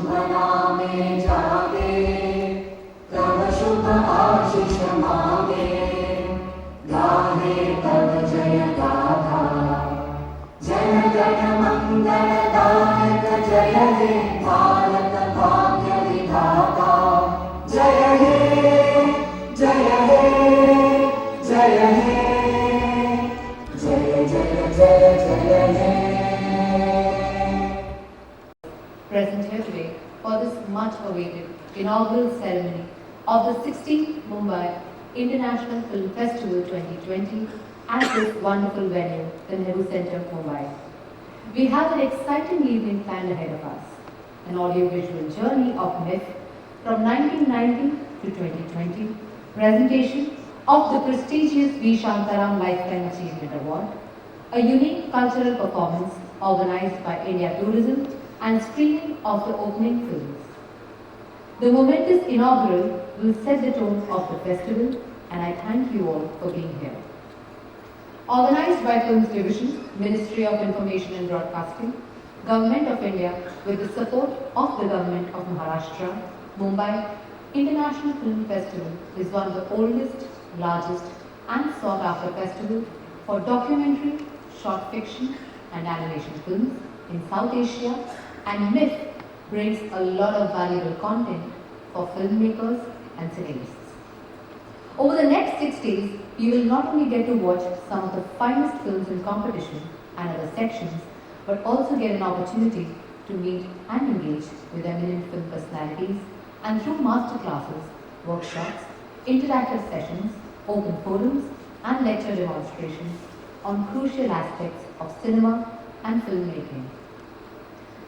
शुभना में जागे, तब शुभ आशीष मांगे, गाहे तब जय गाथा। जन गण मंगल दायक जय हे, भारत भाग्य विधाता। जय हे, जय हे, जय हे, जय जय जय जय हे। Present here today for this much-awaited inaugural ceremony of the 16th Mumbai International Film Festival 2020 at this wonderful venue, the Nehru Centre, Mumbai. We have an exciting evening planned ahead of us, an audiovisual journey of myth from 1990 to 2020, presentation of the prestigious V. Shantaram Lifetime Achievement Award, a unique cultural performance organized by India Tourism and screening of the opening films. The momentous inaugural will set the tone of the festival, and I thank you all for being here. Organized by Films Division, Ministry of Information and Broadcasting, Government of India with the support of the Government of Maharashtra, Mumbai International Film Festival is one of the oldest, largest and sought after festival for documentary, short fiction and animation films in South Asia, and myth brings a lot of valuable content for filmmakers and cineasts. Over the next 6 days, you will not only get to watch some of the finest films in competition and other sections, but also get an opportunity to meet and engage with eminent film personalities, and through master classes, workshops, interactive sessions, open forums and lecture demonstrations on crucial aspects of cinema and filmmaking.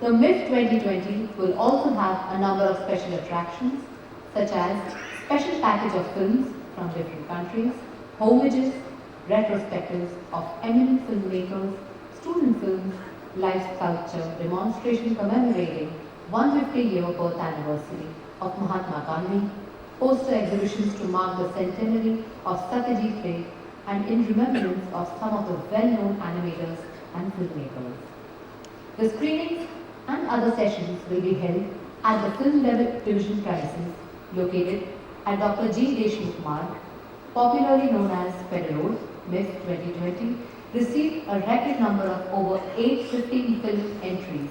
The MIF 2020 will also have a number of special attractions such as special package of films from different countries, homages, retrospectives of eminent filmmakers, student films, live sculpture demonstration commemorating 150-year birth anniversary of Mahatma Gandhi, poster exhibitions to mark the centenary of Satyajit Ray, and in remembrance of some of the well-known animators and filmmakers. The screenings and other sessions will be held at the Film Division premises located at Dr. G. Deshmukh Marg, popularly known as Federal Road. MIF 2020 received a record number of over 815 film entries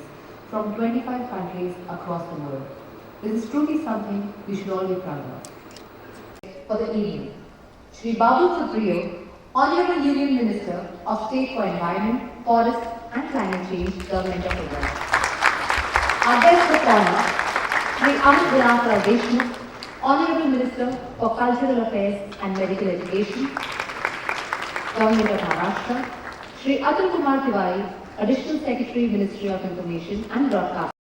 from 25 countries across the world. This is truly something we should all be proud of. For the evening, Shri Babu Supriyo, Honorable Union Minister of State for Environment, Forest and Climate Change, Government of India. Our guest of honor, Shri Amit Deshmukh, Honorable Minister for Cultural Affairs and Medical Education, Government of Maharashtra, Shri Atul Kumar Tiwari, Additional Secretary, Ministry of Information and Broadcasting.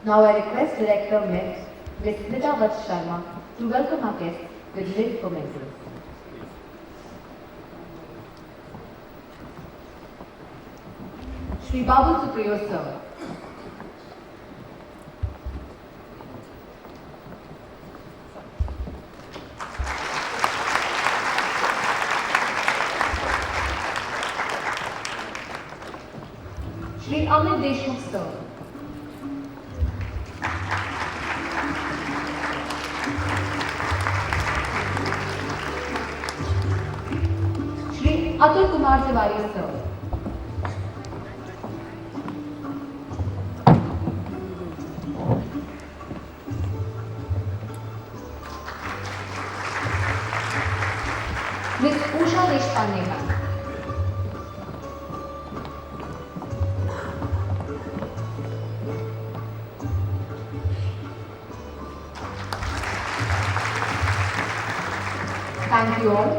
Now I request Director of MIF, Ms. Smita Vats Sharma, to welcome our guests with live commentaries. Shri Babu Supriyo, sir. Shri Amit Deshmukh, sir. Shri Atul Kumar Tiwari, sir. Ms. Usha Deshpande, ma'am. Thank you all.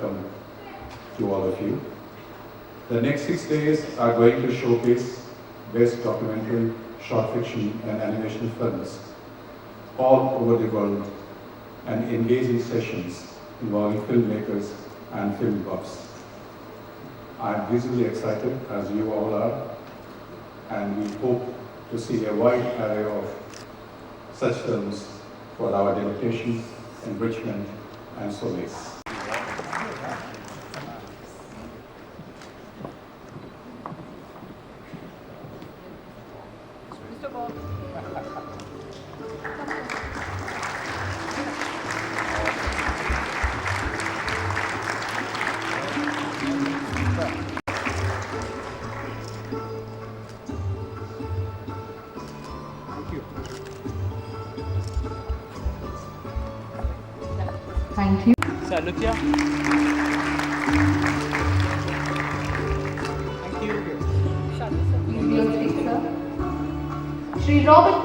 welcome to all of you. The next 6 days are going to showcase best documentary, short fiction and animation films all over the world and engaging sessions involving filmmakers and film buffs. I'm visibly excited, as you all are, and we hope to see a wide array of such films for our delectation, enrichment, and solace. Thank you. Sir, look here. Thank you. Please be on stage, sir. Shri Robert.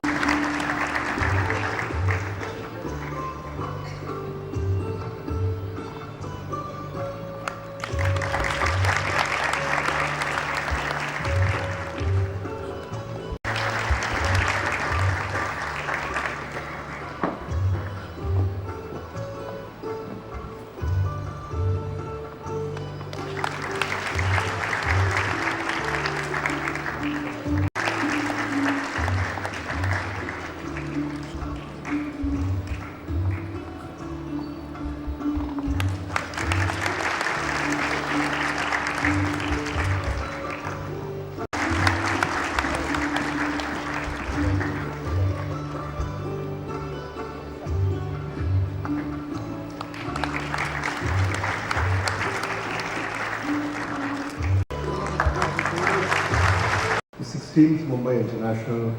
The 16th Mumbai International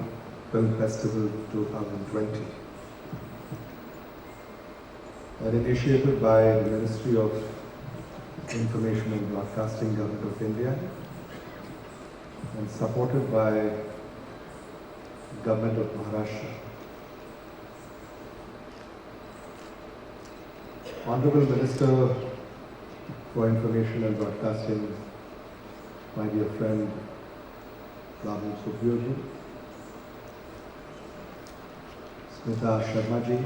Film Festival 2020, initiated by the Ministry of Information and Broadcasting, Government of India, and supported by Government of Maharashtra. Honorable Minister for Information and Broadcasting, my dear friend Rahul Sukhbirji, Smita Sharma ji,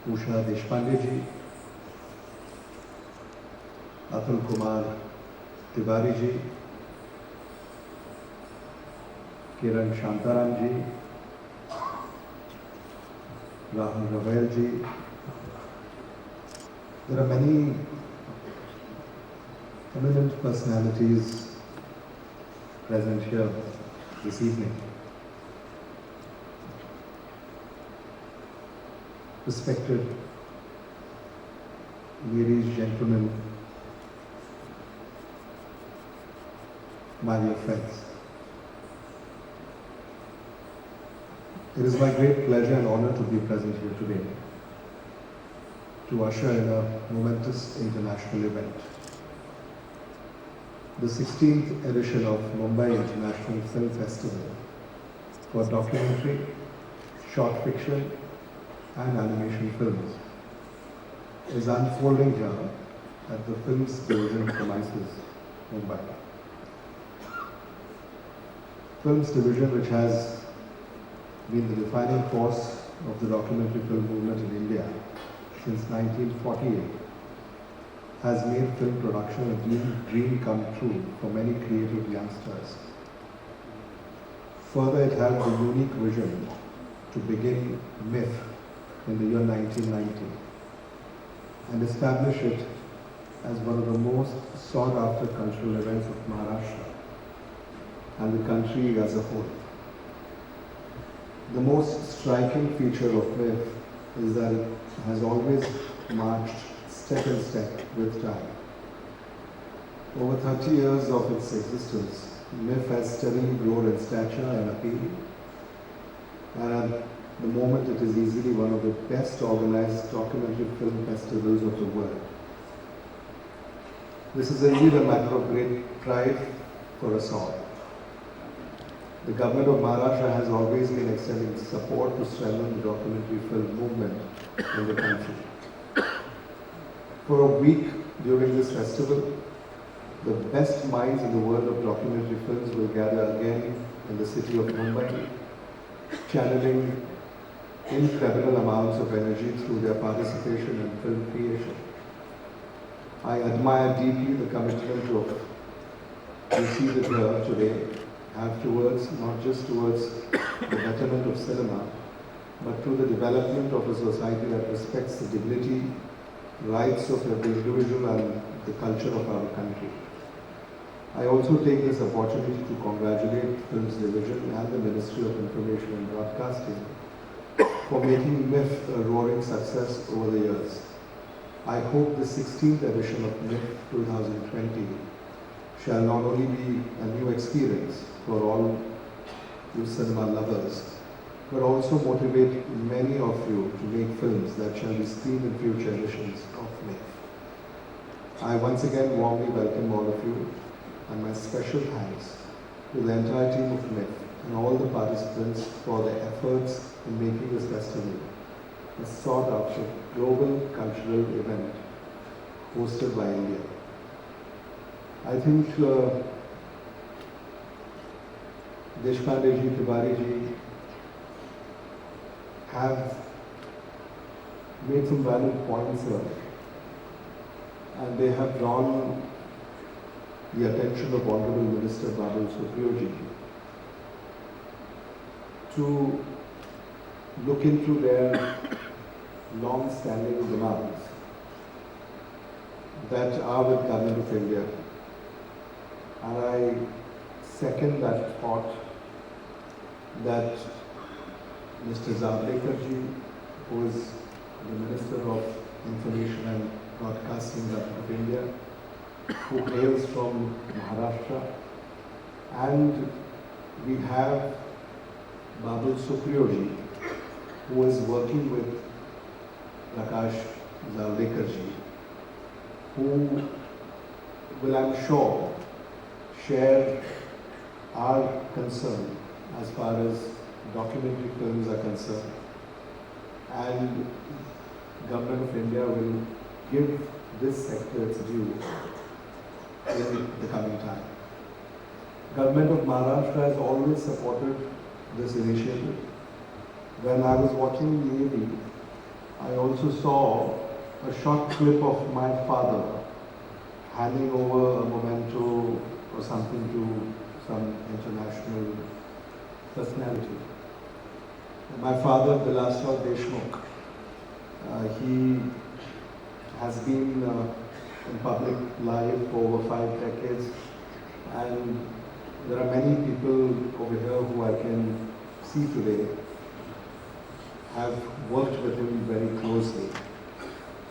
Usha Deshpande ji, Atul Kumar Tiwari ji, Kiran Shantaram ji, Rahul Ravel ji. There are many eminent personalities present here this evening. Respected ladies, gentlemen, my dear friends. It is my great pleasure and honor to be present here today to usher in a momentous international event. The 16th edition of Mumbai International Film Festival for documentary, short fiction and animation films is unfolding here at the Films Division premises, Mumbai. Films Division, which has been the defining force of the documentary film movement in India since 1948, has made film production a dream come true for many creative youngsters. Further, it had the unique vision to begin MIF in the year 1990 and establish it as one of the most sought after cultural events of Maharashtra and the country as a whole. The most striking feature of MIF is that it has always marched step in step with time. Over 30 years of its existence, MIF has steadily grown in stature and appeal, and at the moment it is easily one of the best organized documentary film festivals of the world. This is indeed a matter of great pride for us all. The government of Maharashtra has always been extending support to strengthen the documentary film movement in the country. For a week during this festival, the best minds in the world of documentary films will gather again in the city of Mumbai, channeling incredible amounts of energy through their participation in film creation. I admire deeply the commitment of you see it here today have towards, not just towards the betterment of cinema, but to the development of a society that respects the dignity, rights of every individual and the culture of our country. I also take this opportunity to congratulate Films Division and the Ministry of Information and Broadcasting for making MIF a roaring success over the years. I hope the 16th edition of MIF 2020 shall not only be a new experience for all you cinema lovers, but also motivate many of you to make films that shall be screened in future editions of MIF. I once again warmly welcome all of you, and my special thanks to the entire team of MIF and all the participants for their efforts in making this festival a sought-after global cultural event hosted by India. I think Deshpande ji, Tiwari ji have made some valid points here, and they have drawn the attention of Honorable Minister Babul Supriyo ji to look into their long-standing demands that are with Government of India. And I second that thought that Mr. Zavadekar ji, who is the Minister of Information and Broadcasting of India, who hails from Maharashtra, and we have Babul Supriyo ji, who is working with Prakash Zavadekar ji, who will, I'm sure, share our concern as far as documentary films are concerned, and Government of India will give this sector its due in the coming time. Government of Maharashtra has always supported this initiative. When I was watching Navy, I also saw a short clip of my father handing over a memento or something to some international personality. My father, Bilaswar Deshmukh, he has been in public life for over 5 decades, and there are many people over here who I can see today have worked with him very closely.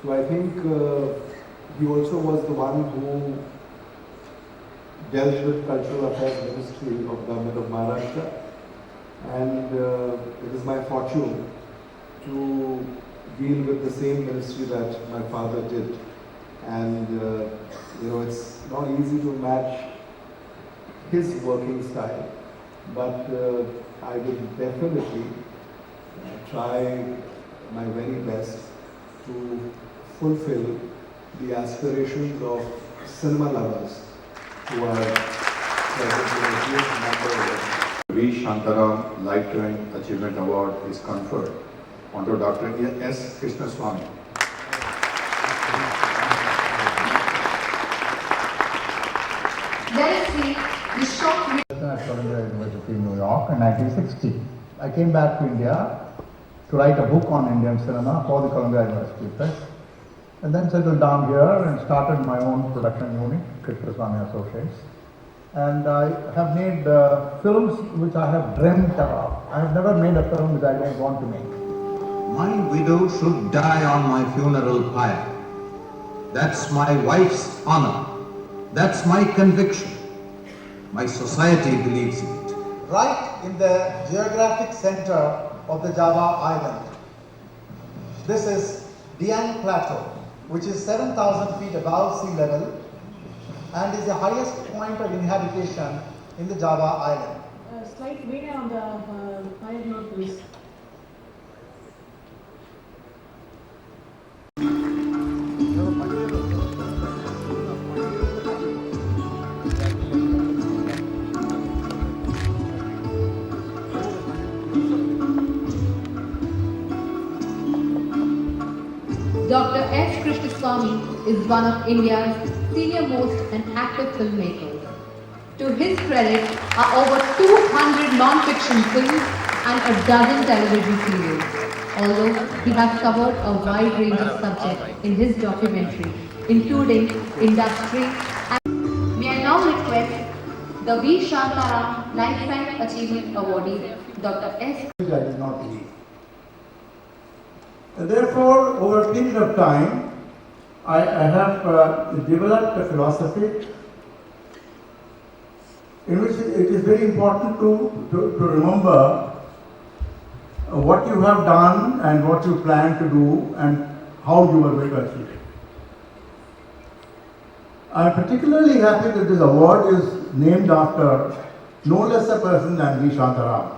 So I think he also was the one who dealt with Cultural Affairs Ministry of Government of Maharashtra, and it is my fortune to deal with the same ministry that my father did. And it's not easy to match his working style, but I will definitely try my very best to fulfill the aspirations of cinema lovers who are present in a huge number of V. Shantaram Lifetime Achievement Award is conferred onto Dr. S. Krishnaswamy. Let us see the short At Columbia University in New York in 1960. I came back to India to write a book on Indian cinema for the Columbia University Press, and then settled down here and started my own production unit, Krishnaswamy Associates. And I have made films which I have dreamt about. I have never made a film which I don't want to make. My widow should die on my funeral pyre. That's my wife's honor. That's my conviction. My society believes in it. Right in the geographic center of the Java island. This is Dieng Plateau, which is 7,000 feet above sea level and is the highest point of inhabitation in the Java island. Slight video on the fire note, please. Hello, Swamy is one of India's senior-most and active filmmakers. To his credit are over 200 non-fiction films and a dozen television serials. Although he has covered a wide range of subjects in his documentary, including industry and... May I now request the V. Shantaram Lifetime Achievement Awardee, Dr. S. I did not believe. Therefore, over a period of time, I have developed a philosophy in which it is very important to remember what you have done and what you plan to do and how you are going to achieve it. I am particularly happy that this award is named after no less a person than V. Shantaram.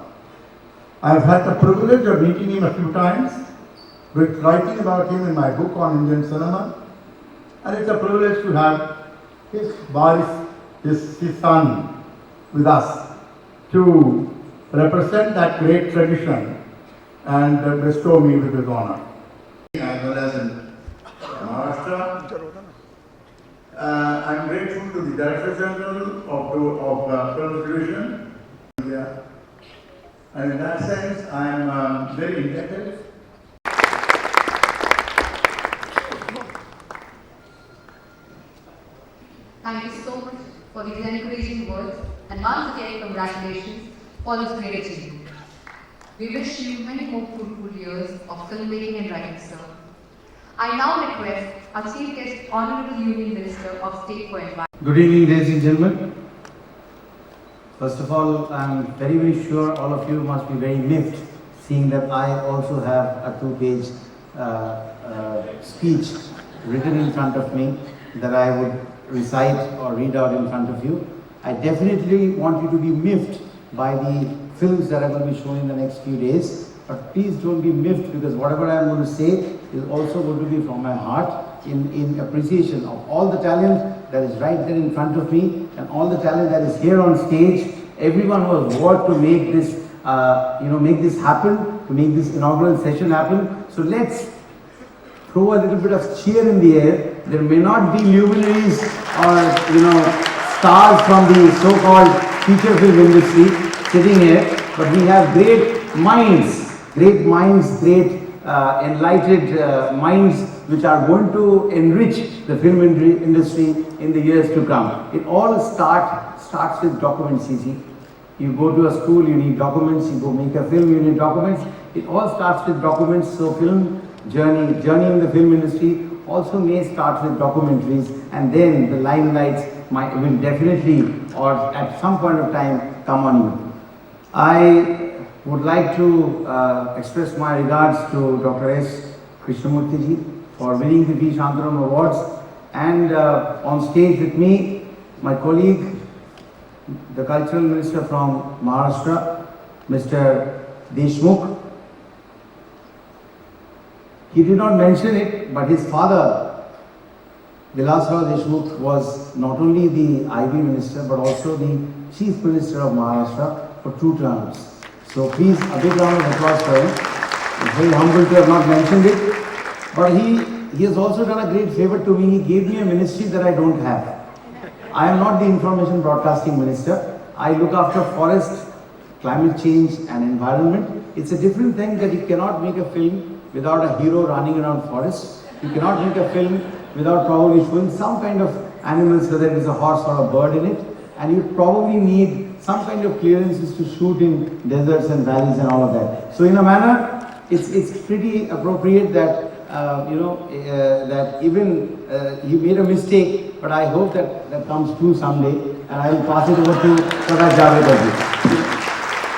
I have had the privilege of meeting him a few times, with writing about him in my book on Indian cinema, and it's a privilege to have his Baris, his son, with us to represent that great tradition and bestow me with his honor. As well as in Maharashtra, I'm grateful to the Director General of Film Division, India, and in that sense, I'm very indebted. Thank you so much for these encouraging words, and once again congratulations for this great achievement. We wish you many more fruitful years of filmmaking and writing, sir. I now request our Chief Guest, Honorable Union Minister of State for Environment. Good evening, ladies and gentlemen. First of all, I'm very sure all of you must be very miffed seeing that I also have a two-page speech written in front of me that I would recite or read out in front of you. I definitely want you to be miffed by the films that are going to be shown in the next few days, but please don't be miffed, because whatever I am going to say is also going to be from my heart in appreciation of all the talent that is right there in front of me and all the talent that is here on stage. Everyone who has worked to make this, make this happen, to make this inaugural session happen. So let's throw a little bit of cheer in the air. There may not be luminaries or stars from the so-called feature film industry sitting here, but we have great minds, great enlightened minds which are going to enrich the film industry in the years to come. It all starts with documents, CC. You go to a school, you need documents. You go make a film, you need documents. It all starts with documents. So film journey in the film industry also may start with documentaries, and then the limelights will definitely, or at some point of time, come on you. I would like to express my regards to Dr. S. Krishnamurthy ji for winning the V. Shantaram Awards, and on stage with me, my colleague, the Cultural Minister from Maharashtra, Mr. Deshmukh. He did not mention it, but his father, Vilasrao Deshmukh, was not only the IB Minister but also the Chief Minister of Maharashtra for 2 terms. So please, a big round of applause for him. I'm very humble to have not mentioned it. But he has also done a great favor to me. He gave me a ministry that I don't have. I am not the Information Broadcasting Minister. I look after forest, climate change and environment. It's a different thing that you cannot make a film without a hero running around forest. You cannot make a film without probably showing some kind of animals, whether it is a horse or a bird in it. And you probably need some kind of clearances to shoot in deserts and valleys and all of that. So in a manner, it's pretty appropriate that that even he made a mistake, but I hope that comes true someday, and I will pass it over to Prakash Javadekar.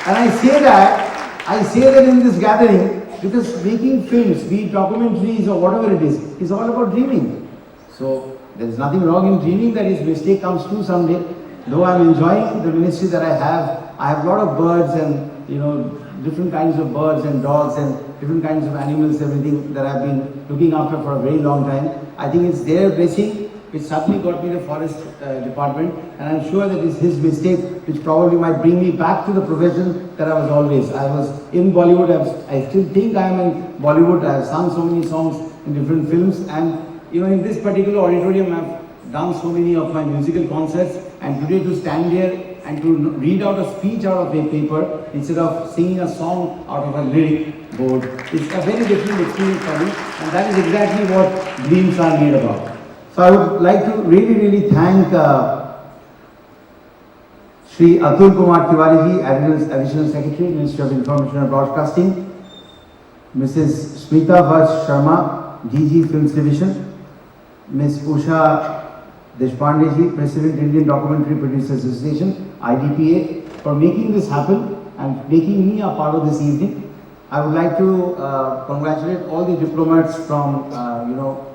And I say that in this gathering because making films, be it documentaries or whatever it is all about dreaming. So there is nothing wrong in dreaming that his mistake comes true someday. Though I am enjoying the ministry that I have a lot of birds and different kinds of birds and dogs and different kinds of animals, everything that I've been looking after for a very long time. I think it's their blessing which suddenly got me the forest department, and I'm sure that it's his mistake which probably might bring me back to the profession that I was always. I was in Bollywood, I still think I am in Bollywood. I have sung so many songs in different films, and in this particular auditorium I've done so many of my musical concerts, and today to stand here and to read out a speech out of a paper instead of singing a song out of a lyric board, it's a very different experience for me, and that is exactly what dreams are made about. So I would like to really thank Shri Atul Kumar Tiwari ji, Additional Secretary, Ministry of Information and Broadcasting, Mrs. Smita Vash Sharma, DG Films Division, Ms. Usha Deshpande ji, President Indian Documentary Producers Association, IDPA, for making this happen and making me a part of this evening. I would like to congratulate all the diplomats from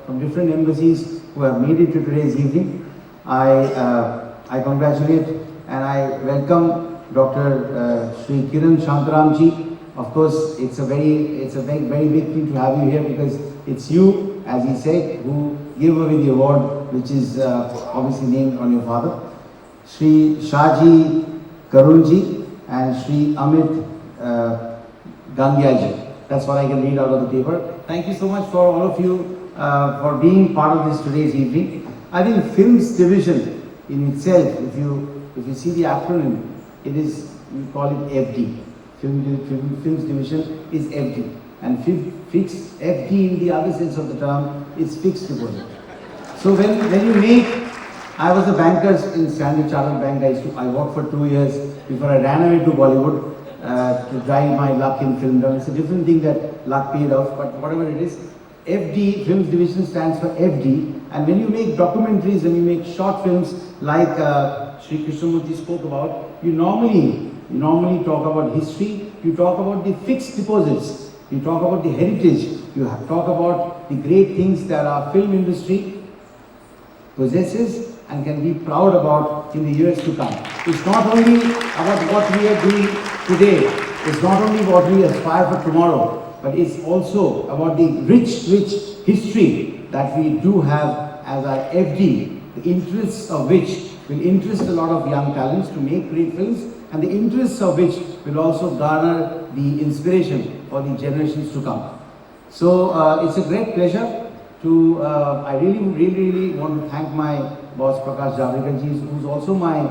from different embassies who have made it to today's evening. I congratulate and I welcome Dr. Sri Kiran Shantaram ji. Of course, it's a very big thing to have you here, because it's you, as he said, who gave away the award, which is obviously named on your father. Sri Shaji Karunji and Sri Amit Gangyaji. That's what I can read out of the paper. Thank you so much for all of you for being part of this today's evening. I think Films Division in itself, if you see the acronym, it is, we call it FD. Films Division is FD. And fixed FD in the other sense of the term is fixed deposit. So when you make, I was a banker in Standard Chartered Bank. I worked for 2 years before I ran away to Bollywood to try my luck in film. It's a different thing that luck paid off, but whatever it is, FD, Films Division stands for FD. And when you make documentaries, when you make short films like Sri Krishnamurthy spoke about, you normally talk about history, you talk about the fixed deposits, you talk about the heritage, you talk about the great things that our film industry possesses and can be proud about in the years to come. It's not only about what we are doing today, it's not only what we aspire for tomorrow, but it's also about the rich history that we do have as our FD, the interests of which will interest a lot of young talents to make great films, and the interests of which will also garner the inspiration for the generations to come. So it's a great pleasure to, I really want to thank my boss Prakash Javadekar ji, who's also my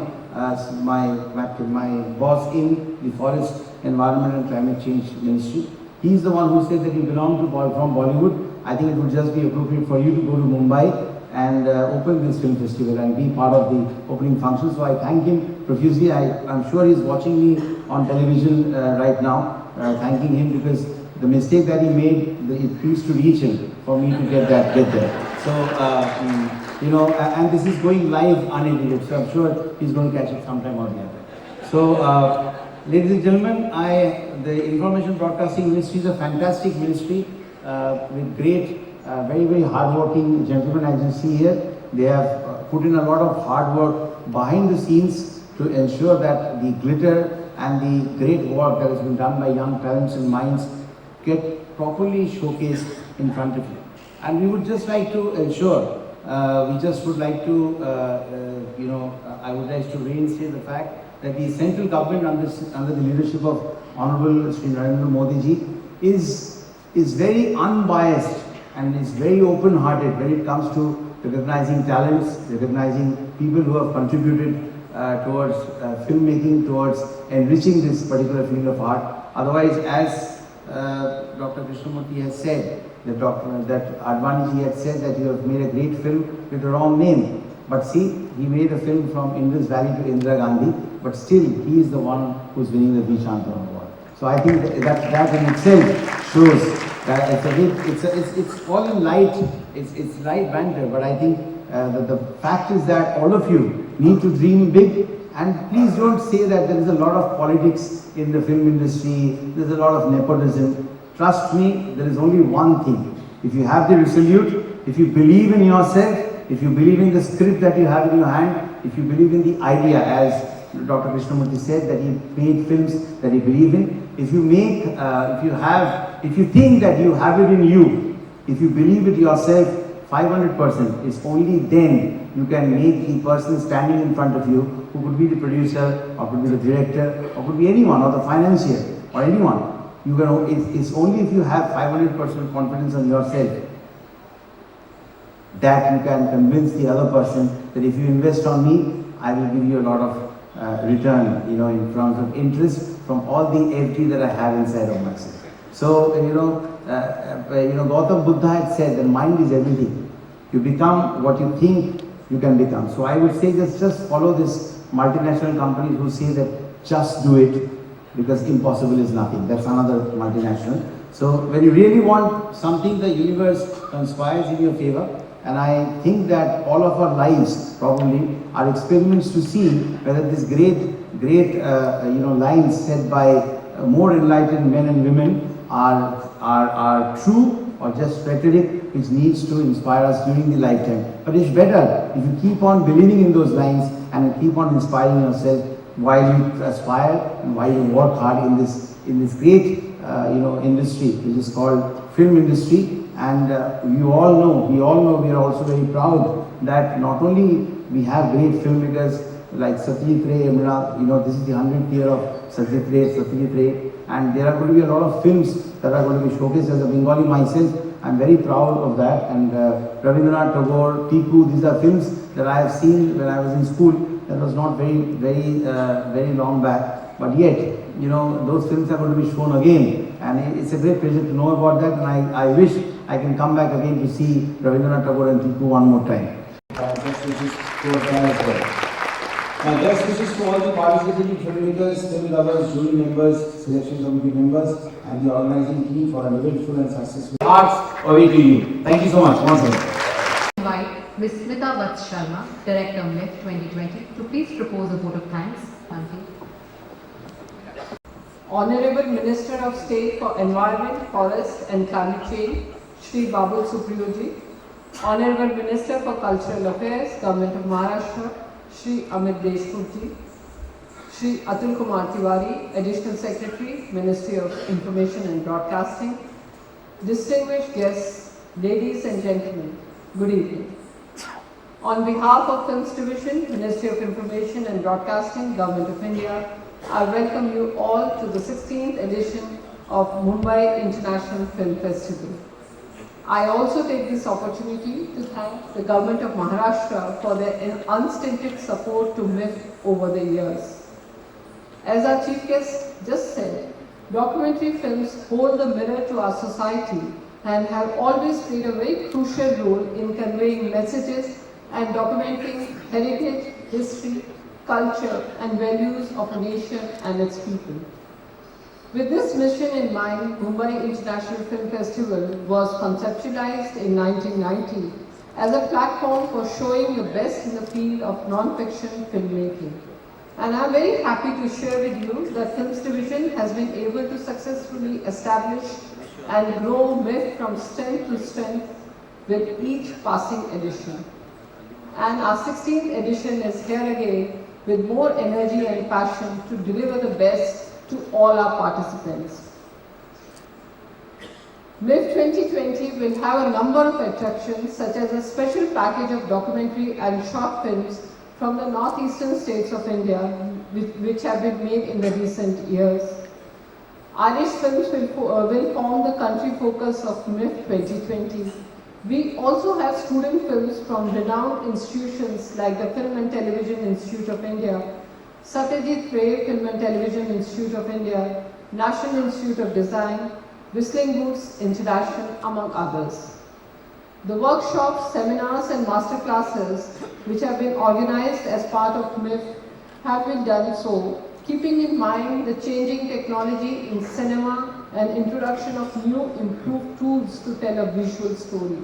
boss in the Forest, Environment and Climate Change Ministry. He's the one who said that you belong from Bollywood. I think it would just be appropriate for you to go to Mumbai and open this film festival and be part of the opening function. So I thank him profusely. I'm sure he's watching me on television right now, thanking him, because the mistake that he made, it needs to reach him for me to get there. So, and this is going live unedited, so I'm sure he's going to catch it sometime or the other. So, ladies and gentlemen, the Information Broadcasting Ministry is a fantastic ministry with great, very hard-working gentlemen, as you see here. They have put in a lot of hard work behind the scenes to ensure that the glitter and the great work that has been done by young talents and minds get properly showcased in front of you. And we would just like to ensure, I would like to reinstate the fact that the central government under the leadership of Honorable Sri Narendra Modi ji is very unbiased and is very open-hearted when it comes to recognizing talents, recognizing people who have contributed towards filmmaking, towards enriching this particular field of art. Otherwise, as Dr. Krishnamurthy has said, that Advani ji had said that you have made a great film with the wrong name. But see, he made a film from Indus Valley to Indira Gandhi, but still he is the one who's winning the V. Shantaram Award. So I think that in itself shows that it's all in light, it's light banter, but I think the fact is that all of you need to dream big, and please don't say that there is a lot of politics in the film industry, there's a lot of nepotism. Trust me, there is only one thing. If you have the resolute, if you believe in yourself, if you believe in the script that you have in your hand, if you believe in the idea, as Dr. Krishnamurthy said, that he made films that he believed in, if you think that you have it in you, if you believe it yourself 500%, it's only then you can make the person standing in front of you, who could be the producer, or could be the director, or could be anyone, or the financier, or anyone. It's only if you have 500% confidence on yourself, that you can convince the other person that if you invest on me, I will give you a lot of return, you know, in terms of interest from all the FD that I have inside of myself. So, Gautam Buddha had said that mind is everything. You become what you think you can become. So I would say just follow this multinational companies who say that just do it because impossible is nothing. That's another multinational. So when you really want something, the universe conspires in your favor. And I think that all of our lives probably are experiments to see whether these great lines set by more enlightened men and women are true or just rhetoric which needs to inspire us during the lifetime. But it's better if you keep on believing in those lines and you keep on inspiring yourself while you aspire and while you work hard in this great industry which is called film industry. And we all know we are also very proud that not only we have great filmmakers like Satyajit Ray, this is the 100th year of Satyajit Ray, and there are going to be a lot of films that are going to be showcased. As a Bengali myself, I'm very proud of that. And Rabindranath Tagore, Tiku, these are films that I have seen when I was in school. That was not very long back, but yet, those films are going to be shown again, and it's a great pleasure to know about that. And I wish I can come back again to see Rabindranath Tagore and Tiku one more time. Best wishes to them as well. My best wishes to all the participating filmmakers, film lovers, jury members, selection committee members, and the organizing team for an eventful and successful arts away to you. Thank you so much. Once again. Invite Ms. Smita Vats Sharma, Director MIF 2020, to please propose a vote of thanks. Thank you. Honorable Minister of State for Environment, Forest and Climate Change, Shri Babul Supriyoji. Honorable Minister for Cultural Affairs, Government of Maharashtra, Shri Amit Deshmukhji. Shri Atul Kumar Tiwari, Additional Secretary, Ministry of Information and Broadcasting. Distinguished guests, ladies and gentlemen, good evening. On behalf of Films Division, Ministry of Information and Broadcasting, Government of India, I welcome you all to the 16th edition of Mumbai International Film Festival. I also take this opportunity to thank the Government of Maharashtra for their unstinted support to MIF over the years. As our Chief Guest just said, documentary films hold the mirror to our society and have always played a very crucial role in conveying messages and documenting heritage, history, culture and values of a nation and its people. With this mission in mind, Mumbai International Film Festival was conceptualized in 1990 as a platform for showing the best in the field of non-fiction filmmaking. And I'm very happy to share with you that Films Division has been able to successfully establish and grow MIF from strength to strength with each passing edition. And our 16th edition is here again with more energy and passion to deliver the best to all our participants. MIF 2020 will have a number of attractions such as a special package of documentary and short films from the northeastern states of India which have been made in the recent years. Irish films will form the country focus of MIF 2020. We also have student films from renowned institutions like the Film and Television Institute of India, Satyajit Ray Film and Television Institute of India, National Institute of Design, Whistling Boots International, among others. The workshops, seminars and master classes which have been organized as part of MIF have been done so, keeping in mind the changing technology in cinema and introduction of new improved tools to tell a visual story.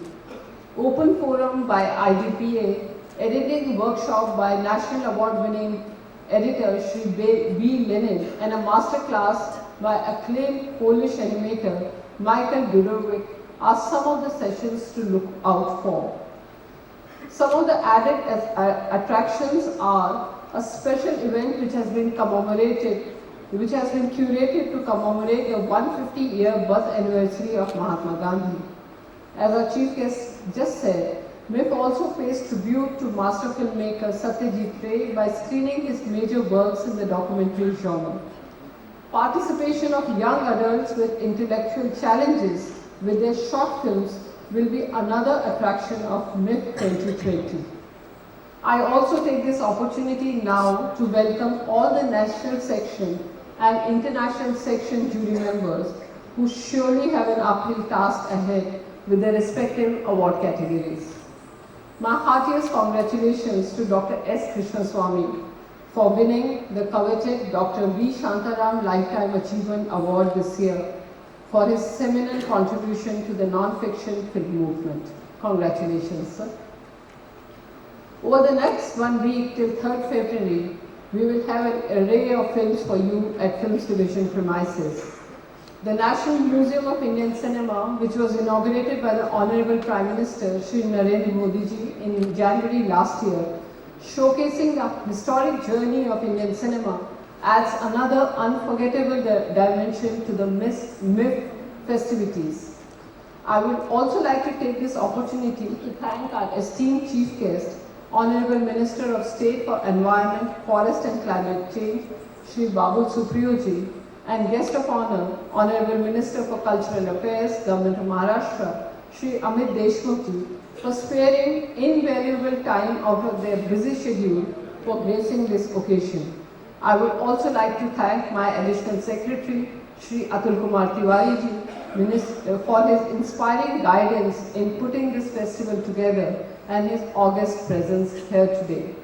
Open forum by IDPA, editing workshop by National Award-winning editor Shri B. Lenin, and a master class by acclaimed Polish animator Michael Dudowik are some of the sessions to look out for. Some of the added attractions are a special event which has been curated to commemorate the 150-year birth anniversary of Mahatma Gandhi. As our Chief Guest just said, MIF also pays tribute to master filmmaker Satyajit Ray by screening his major works in the documentary genre. Participation of young adults with intellectual challenges with their short films will be another attraction of MIF 2020. I also take this opportunity now to welcome all the national section and international section jury members who surely have an uphill task ahead with their respective award categories. My heartiest congratulations to Dr. S. Krishnaswamy for winning the coveted Dr. V. Shantaram Lifetime Achievement Award this year for his seminal contribution to the non-fiction film movement. Congratulations, sir. Over the next 1 week till 3rd February, we will have an array of films for you at Films Division premises. The National Museum of Indian Cinema, which was inaugurated by the Honorable Prime Minister Shri Narendra Modi ji in January last year, showcasing the historic journey of Indian cinema, adds another unforgettable dimension to the MIF festivities. I would also like to take this opportunity to thank our esteemed Chief Guest, Honorable Minister of State for Environment, Forest and Climate Change, Shri Babul Supriyo ji, and Guest of Honor, Honorable Minister for Cultural Affairs, Government of Maharashtra, Shri Amit Deshmukh ji, for sparing invaluable time out of their busy schedule for gracing this occasion. I would also like to thank my Additional Secretary, Shri Atul Kumar Tiwari ji, for his inspiring guidance in putting this festival together and his august presence here today.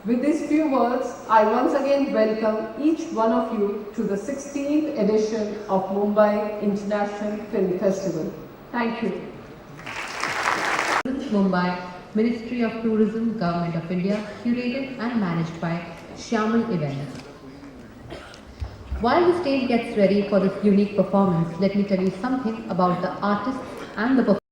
With these few words, I once again welcome each one of you to the 16th edition of Mumbai International Film Festival. Thank you. Mumbai, Ministry of Tourism, Government of India, curated and managed by Shyamal Events. While the stage gets ready for this unique performance, let me tell you something about the artists and the performers.